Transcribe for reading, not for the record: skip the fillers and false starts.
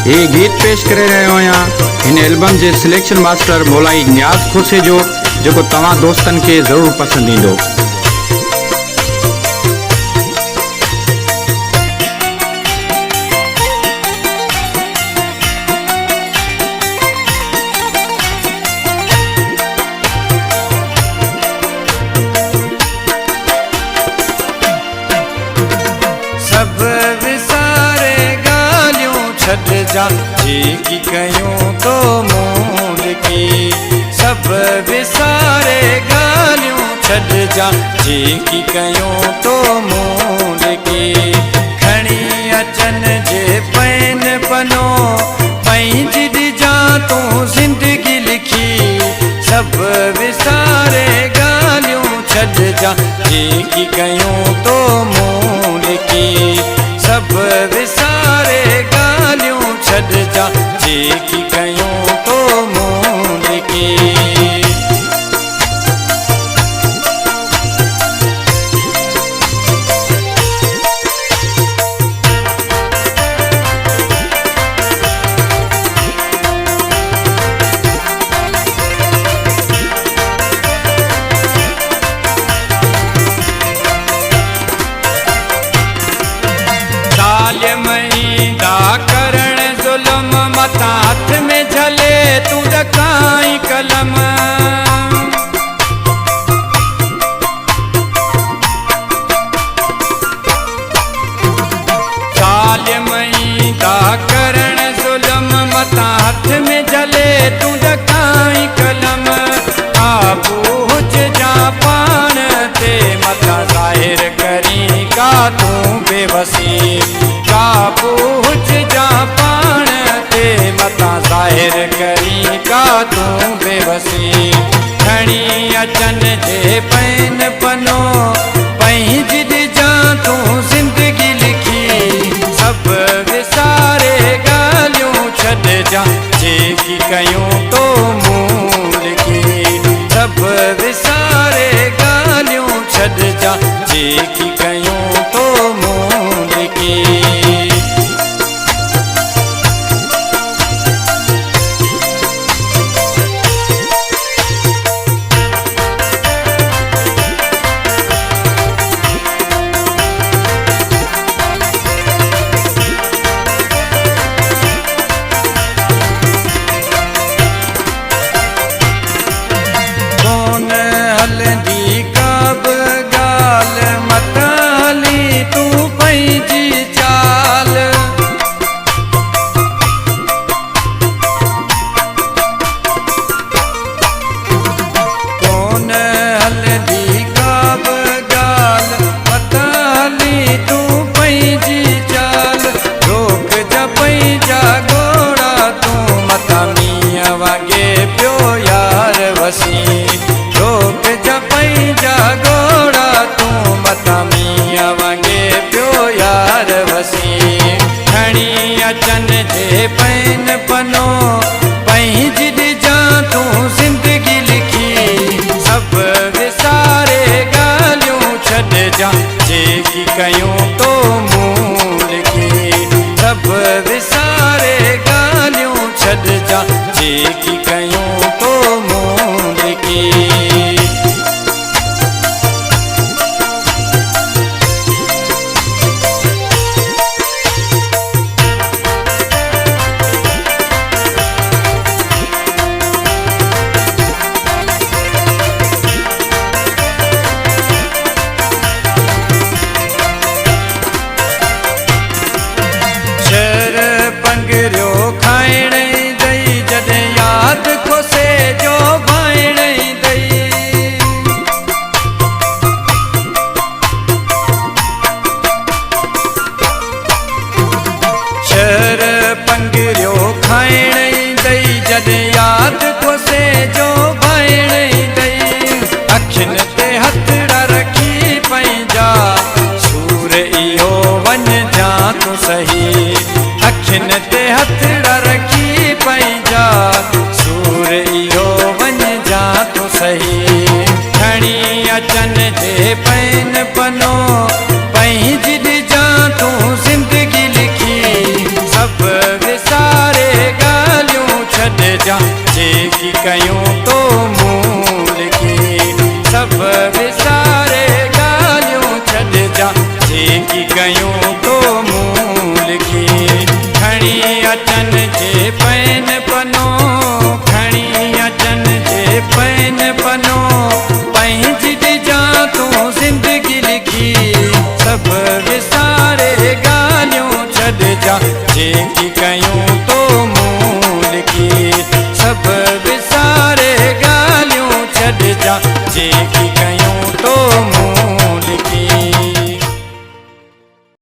ये गीत पेश करे रहे आहियां इन एल्बम के सिलेक्शन मास्टर मोलाई न्याज खुर्से जो तव्हां दोस्तन के जरूर पसंद ईंदो। सब विसारे गालियों छट जा जेकी कयूं तो मूल की। सब विसारे गालियों छट जा जेकी कयूं तो मूल की। खणी अचन जे पैन पनो पंहिंजी ॾिजा तूं ज़िंदगी लिखी। सब विसारे गालियों छट जा जेकी कयूं तो मूल की। सब विसारे गालियों छट जा जेकी कयूं तो मूल की। करण जुल्म मता हाथ में झले तू ॾकाई कलम। ज़ालिमई दा करण जुल्म मता हाथ में झले तू ॾकाई कलम। आबू हुज जा पाण ते मता ज़ाहिर करी का तूं बेवसी। काबू हुज जा पाण ते मता ज़ाहिर करी का तूं बेवसी। खणी अचन जे पैन पनो पंहिंजी ॾिजा तूं ज़िंदगी लिखी। सब विसारे गालियूं छॾ जा जेकी कयूं तो मूल की। सब विसारे गालियूं छॾ जा जेकी कयूं तो मूल की। रोक जपई जा घोड़ा तूं मता मिया वांगे पियो यार वसी। खणी अचन जे पैन पनो पंहिंजी ॾिजा तूं ज़िंदगी लिखी। सब विसारे गालियूं छॾ जा जेकी कयूं तो मूल की। सब विसारे गालियूं छॾ जा जेकी कयूं तो मूल की। शर पंगरियो खाइण दई जॾहिं याद खोसे जो भाइण दई। शर पंगरियो खाइण दई जॾहिं याद खोसे जो भाइण दई। अखियुनि ते हथड़ा रखी पंहिंजा सूर इहो वञ जा तूं सही। अखियुनि ते हथड़ा रखी पंहिंजा सूर इहो वञ जा तूं सही। खणी अचन जे पैन पनो पंहिंजी ॾिजा तूं ज़िंदगी लिखी। सब विसार सब विसारे गालियूं छॾिजां जेकी कयूं तो मूं